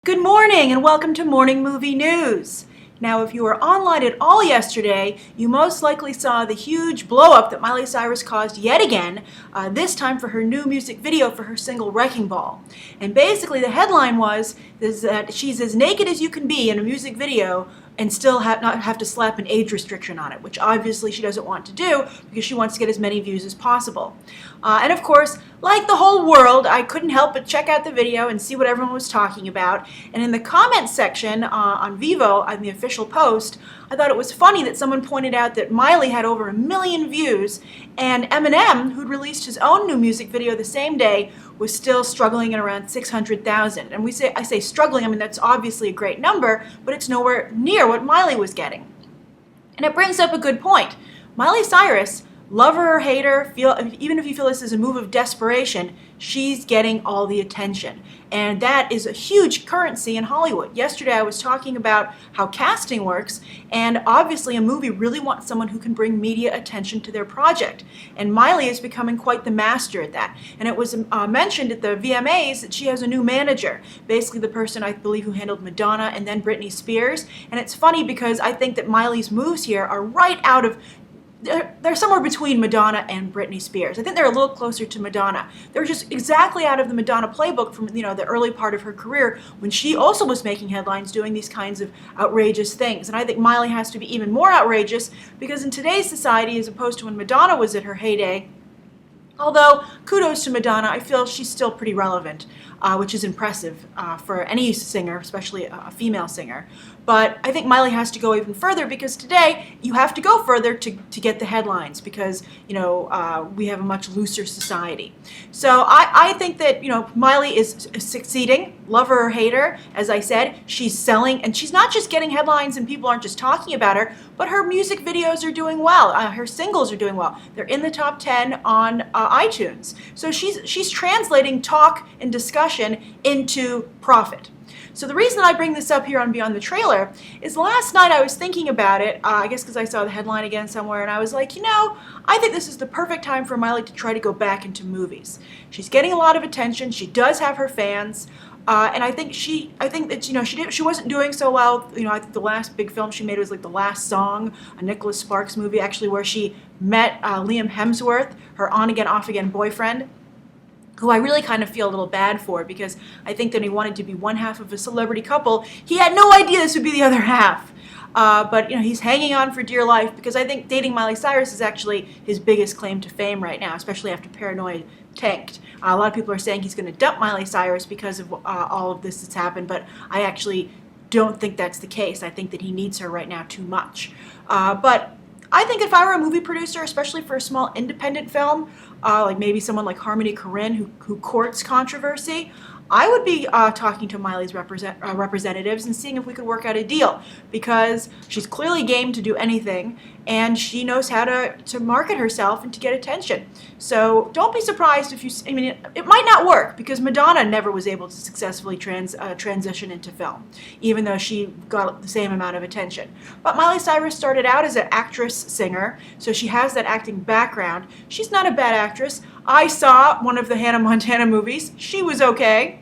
Good morning and welcome to Morning Movie News. Now, if you were online at all yesterday, you most likely saw the huge blow-up that Miley Cyrus caused yet again, this time for her new music video for her single Wrecking Ball. And basically the headline is that she's as naked as you can be in a music video and still not have to slap an age restriction on it, which obviously she doesn't want to do because she wants to get as many views as possible. And of course, like the whole world, I couldn't help but check out the video and see what everyone was talking about. And in the comments section on Vivo, on the official post, I thought it was funny that someone pointed out that Miley had over 1 million views, and Eminem, who'd released his own new music video the same day, was still struggling at around 600,000. And I say struggling, I mean that's obviously a great number, but it's nowhere near what Miley was getting. And it brings up a good point. Miley Cyrus, lover or hater, even if you feel this is a move of desperation, she's getting all the attention. And that is a huge currency in Hollywood. Yesterday I was talking about how casting works, and obviously a movie really wants someone who can bring media attention to their project. And Miley is becoming quite the master at that. And it was mentioned at the VMAs that she has a new manager, basically the person I believe who handled Madonna and then Britney Spears. And it's funny because I think that Miley's moves here are right out of they're somewhere between Madonna and Britney Spears. I think they're a little closer to Madonna. They're just exactly out of the Madonna playbook from the early part of her career when she also was making headlines doing these kinds of outrageous things. And I think Miley has to be even more outrageous because in today's society, as opposed to when Madonna was at her heyday, although kudos to Madonna, I feel she's still pretty relevant, which is impressive for any singer, especially a female singer. But I think Miley has to go even further because today you have to go further to get the headlines because we have a much looser society. So I think that Miley is succeeding, lover or hater. As I said, she's selling, and she's not just getting headlines and people aren't just talking about her, but her music videos are doing well. Her singles are doing well. They're in the top 10 on iTunes. So she's translating talk and discussion into profit. So the reason I bring this up here on Beyond the Trailer is last night I was thinking about it, I guess because I saw the headline again somewhere, and I was like, I think this is the perfect time for Miley to try to go back into movies. She's getting a lot of attention. She does have her fans. And I think that she wasn't doing so well. I think the last big film she made was like The Last Song, a Nicholas Sparks movie, actually, where she met Liam Hemsworth, her on-again, off-again boyfriend, who I really kind of feel a little bad for because I think that he wanted to be one half of a celebrity couple. He had no idea this would be the other half. But he's hanging on for dear life because I think dating Miley Cyrus is actually his biggest claim to fame right now, especially after Paranoid tanked. A lot of people are saying he's going to dump Miley Cyrus because of all of this that's happened, but I actually don't think that's the case. I think that he needs her right now too much. But I think if I were a movie producer, especially for a small independent film, like maybe someone like Harmony Korine who courts controversy, I would be talking to Miley's representatives and seeing if we could work out a deal because she's clearly game to do anything and she knows how to market herself and to get attention. So don't be surprised if it might not work because Madonna never was able to successfully transition into film, even though she got the same amount of attention. But Miley Cyrus started out as an actress-singer, so she has that acting background. She's not a bad actress. I saw one of the Hannah Montana movies. She was okay.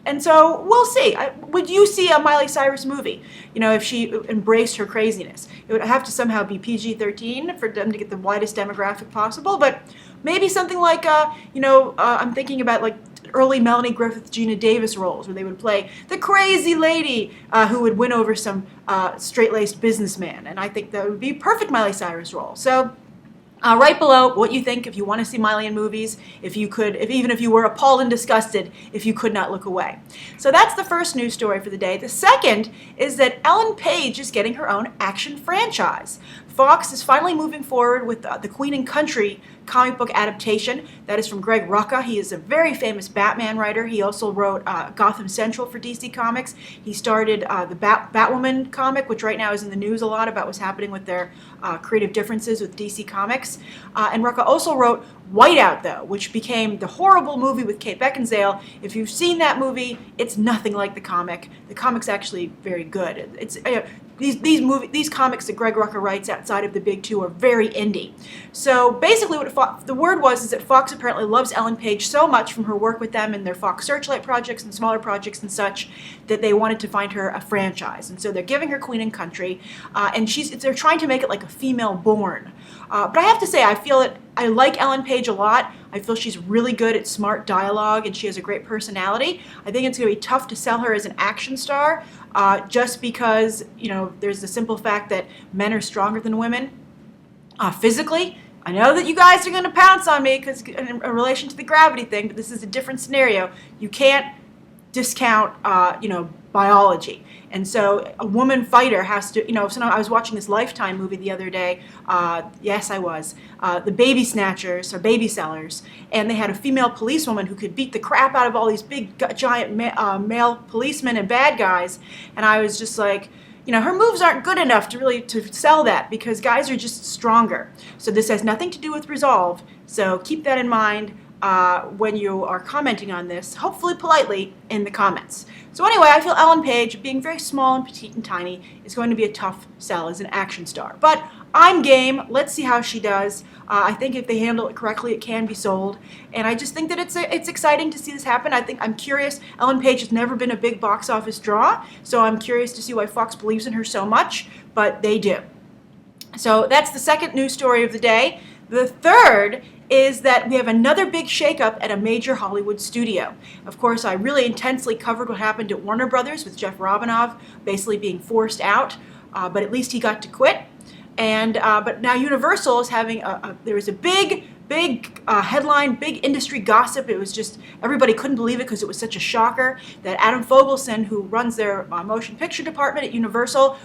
And so we'll see. Would you see a Miley Cyrus movie, if she embraced her craziness? It would have to somehow be PG-13 for them to get the widest demographic possible, but maybe something like, I'm thinking about like early Melanie Griffith, Gina Davis roles where they would play the crazy lady who would win over some straight-laced businessman. And I think that would be a perfect Miley Cyrus role. So write below what you think if you want to see Miley in movies, even if you were appalled and disgusted, if you could not look away. So that's the first news story for the day. The second is that Ellen Page is getting her own action franchise. Fox is finally moving forward with the Queen and Country comic book adaptation. That is from Greg Rucka. He is a very famous Batman writer. He also wrote Gotham Central for DC Comics. He started the Batwoman comic, which right now is in the news a lot about what's happening with their creative differences with DC Comics. And Rucka also wrote Whiteout, though, which became the horrible movie with Kate Beckinsale. If you've seen that movie, it's nothing like the comic. The comic's actually very good. these comics that Greg Rucka writes outside of the big two are very indie. So basically what the word was is that Fox apparently loves Ellen Page so much from her work with them and their Fox Searchlight projects and smaller projects and such that they wanted to find her a franchise. And so they're giving her Queen and Country, and they're trying to make it like a female Bourne. But I have to say, I like Ellen Page a lot. I feel she's really good at smart dialogue and she has a great personality. I think it's going to be tough to sell her as an action star just because, there's the simple fact that men are stronger than women physically. I know that you guys are going to pounce on me because in relation to the gravity thing, but this is a different scenario. You can't discount, biology. And so a woman fighter has to, so I was watching this Lifetime movie the other day. Yes, I was. The Baby Snatchers or Baby Sellers. And they had a female policewoman who could beat the crap out of all these big, giant male policemen and bad guys. And I was just like, her moves aren't good enough to sell that because guys are just stronger. So this has nothing to do with resolve. So keep that in mind when you are commenting on this, hopefully politely in the comments. So anyway, I feel Ellen Page, being very small and petite and tiny, is going to be a tough sell as an action star. But I'm game. Let's see how she does. I think if they handle it correctly, it can be sold. And I just think that it's exciting to see this happen. I'm curious. Ellen Page has never been a big box office draw, so I'm curious to see why Fox believes in her so much, but they do. So that's the second news story of the day. The third is that we have another big shakeup at a major Hollywood studio. Of course, I really intensely covered what happened at Warner Brothers with Jeff Robinov basically being forced out, but at least he got to quit. And but now Universal is having there was a big headline, big industry gossip. It was just, everybody couldn't believe it because it was such a shocker that Adam Fogelson, who runs their motion picture department at Universal,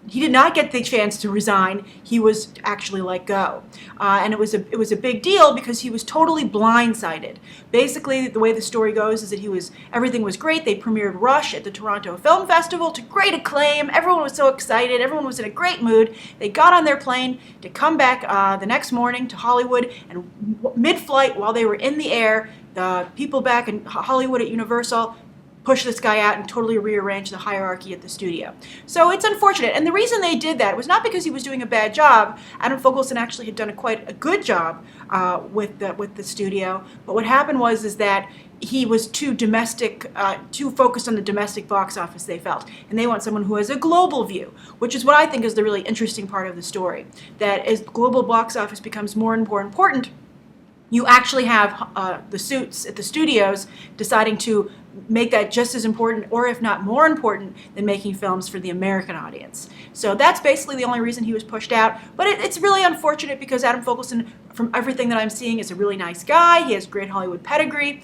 he did not get the chance to resign. He was actually let go. And it was a big deal because he was totally blindsided. Basically, the way the story goes is that everything was great. They premiered Rush at the Toronto Film Festival to great acclaim. Everyone was so excited. Everyone was in a great mood. They got on their plane to come back the next morning to Hollywood, and mid-flight, while they were in the air, the people back in Hollywood at Universal push this guy out and totally rearrange the hierarchy at the studio. So it's unfortunate. And the reason they did that was not because he was doing a bad job. Adam Fogelson actually had done quite a good job with the studio. But what happened was that he was too focused on the domestic box office, they felt. And they want someone who has a global view, which is what I think is the really interesting part of the story. That as global box office becomes more and more important, you actually have the suits at the studios deciding to make that just as important, or if not more important, than making films for the American audience. So that's basically the only reason he was pushed out. But it's really unfortunate because Adam Fogelson, from everything that I'm seeing, is a really nice guy. He has great Hollywood pedigree.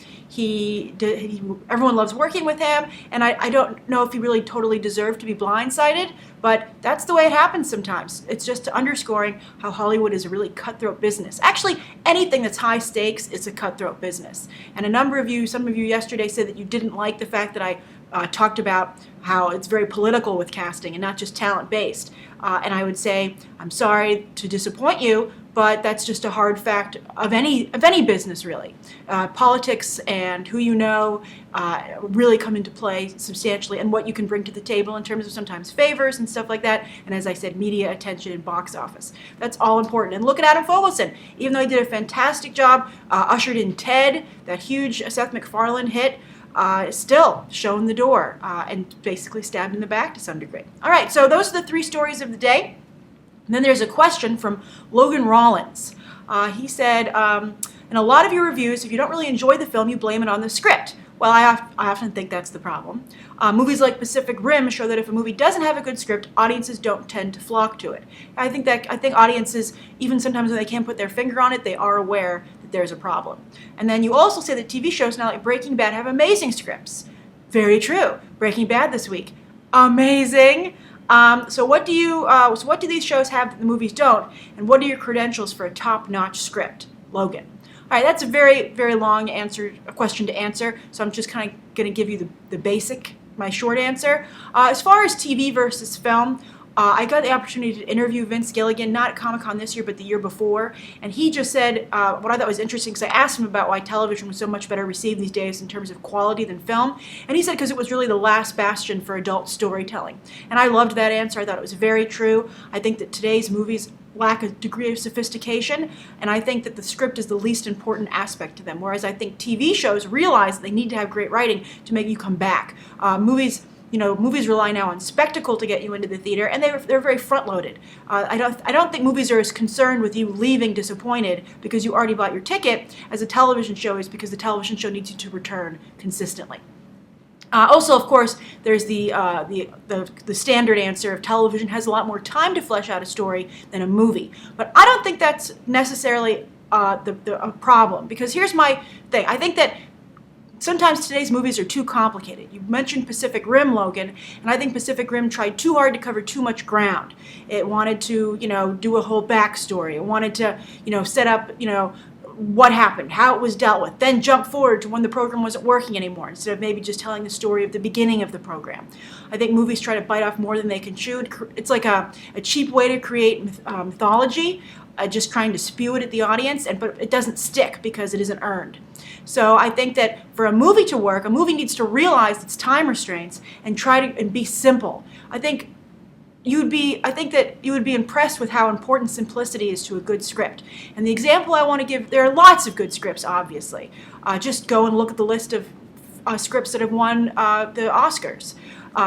Everyone loves working with him, and I don't know if he really totally deserved to be blindsided, but that's the way it happens sometimes. It's just underscoring how Hollywood is a really cutthroat business. Actually, anything that's high stakes is a cutthroat business. And some of you yesterday said that you didn't like the fact that I talked about how it's very political with casting and not just talent-based. And I would say, I'm sorry to disappoint you, but that's just a hard fact of any business, really. Politics and who you know really come into play substantially, and what you can bring to the table in terms of sometimes favors and stuff like that. And as I said, media attention and box office. That's all important. And look at Adam Fogelson. Even though he did a fantastic job, ushered in Ted, that huge Seth MacFarlane hit, still shown the door and basically stabbed in the back to some degree. All right, so those are the three stories of the day. And then there's a question from Logan Rollins. He said, in a lot of your reviews, if you don't really enjoy the film, you blame it on the script. Well, I often think that's the problem. Movies like Pacific Rim show that if a movie doesn't have a good script, audiences don't tend to flock to it. I think audiences, even sometimes when they can't put their finger on it, they are aware that there's a problem. And then you also say that TV shows now like Breaking Bad have amazing scripts. Very true. Breaking Bad this week. Amazing. So what do these shows have that the movies don't? And what are your credentials for a top-notch script? Logan. All right, that's a very, very long question to answer, so I'm just kind of going to give you the basic, my short answer. As far as TV versus film, I got the opportunity to interview Vince Gilligan, not at Comic-Con this year, but the year before, and he just said what I thought was interesting, because I asked him about why television was so much better received these days in terms of quality than film, and he said because it was really the last bastion for adult storytelling. And I loved that answer. I thought it was very true. I think that today's movies lack a degree of sophistication, and I think that the script is the least important aspect to them, whereas I think TV shows realize that they need to have great writing to make you come back. Movies rely now on spectacle to get you into the theater, and they're very front-loaded. I don't think movies are as concerned with you leaving disappointed because you already bought your ticket as a television show is, because the television show needs you to return consistently. Also, of course, there's the standard answer of television has a lot more time to flesh out a story than a movie. But I don't think that's necessarily a problem, because here's my thing. I think that sometimes today's movies are too complicated. You mentioned Pacific Rim, Logan, and I think Pacific Rim tried too hard to cover too much ground. It wanted to, do a whole backstory. It wanted to, set up, what happened, how it was dealt with, then jump forward to when the program wasn't working anymore, instead of maybe just telling the story of the beginning of the program. I think movies try to bite off more than they can chew. It's like a cheap way to create mythology, just trying to spew it at the audience, but it doesn't stick because it isn't earned. So I think that for a movie to work, a movie needs to realize its time restraints and try to be simple. I think that you would be impressed with how important simplicity is to a good script. And the example I want to give, there are lots of good scripts, obviously. Just go and look at the list of scripts that have won the Oscars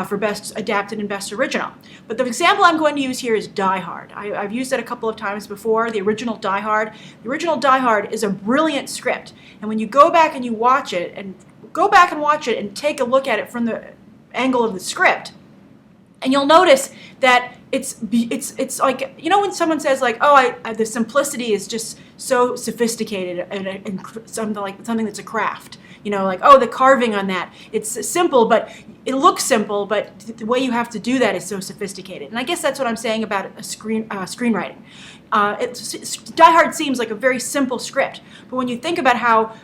for Best Adapted and Best Original. But the example I'm going to use here is Die Hard. I've used that a couple of times before, the original Die Hard. The original Die Hard is a brilliant script. And when you go back and you watch it, and take a look at it from the angle of the script, and you'll notice that it's like, when someone says like, oh, the simplicity is just so sophisticated and something that's a craft. Like, oh, the carving on that, it's simple, but it looks simple, but the way you have to do that is so sophisticated. And I guess that's what I'm saying about screenwriting. Die Hard seems like a very simple script, but when you think about how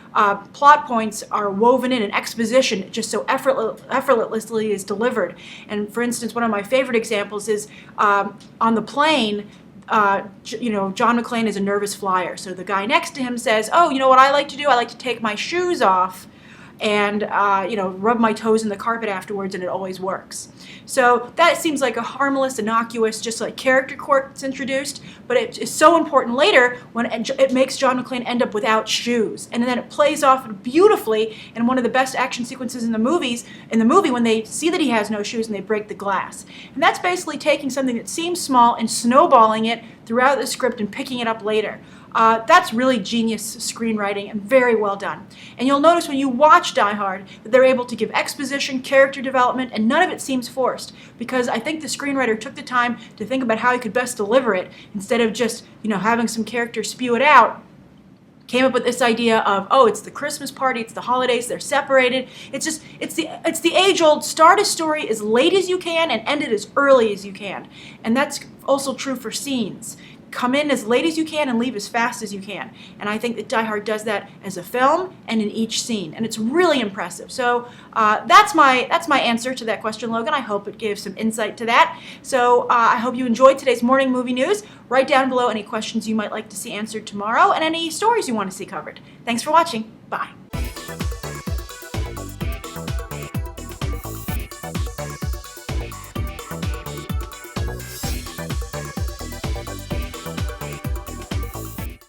plot points are woven in and exposition just so effortlessly is delivered. And for instance, one of my favorite examples is on the plane. John McClane is a nervous flyer. So the guy next to him says, oh, you know what I like to do? I like to take my shoes off and rub my toes in the carpet afterwards, and it always works. So that seems like a harmless, innocuous, just like character quirk that's introduced, but it is so important later when it makes John McClane end up without shoes, and then it plays off beautifully in one of the best action sequences in the movie when they see that he has no shoes and they break the glass. And that's basically taking something that seems small and snowballing it throughout the script and picking it up later. That's really genius screenwriting and very well done. And you'll notice when you watch Die Hard that they're able to give exposition, character development, and none of it seems forced, because I think the screenwriter took the time to think about how he could best deliver it instead of just, having some character spew it out. Came up with this idea of, oh, it's the Christmas party, it's the holidays, they're separated. It's the age-old, start a story as late as you can and end it as early as you can. And that's also true for scenes. Come in as late as you can and leave as fast as you can. And I think that Die Hard does that as a film and in each scene. And it's really impressive. So that's my answer to that question, Logan. I hope it gave some insight to that. So I hope you enjoyed today's morning movie news. Write down below any questions you might like to see answered tomorrow and any stories you want to see covered. Thanks for watching. Bye.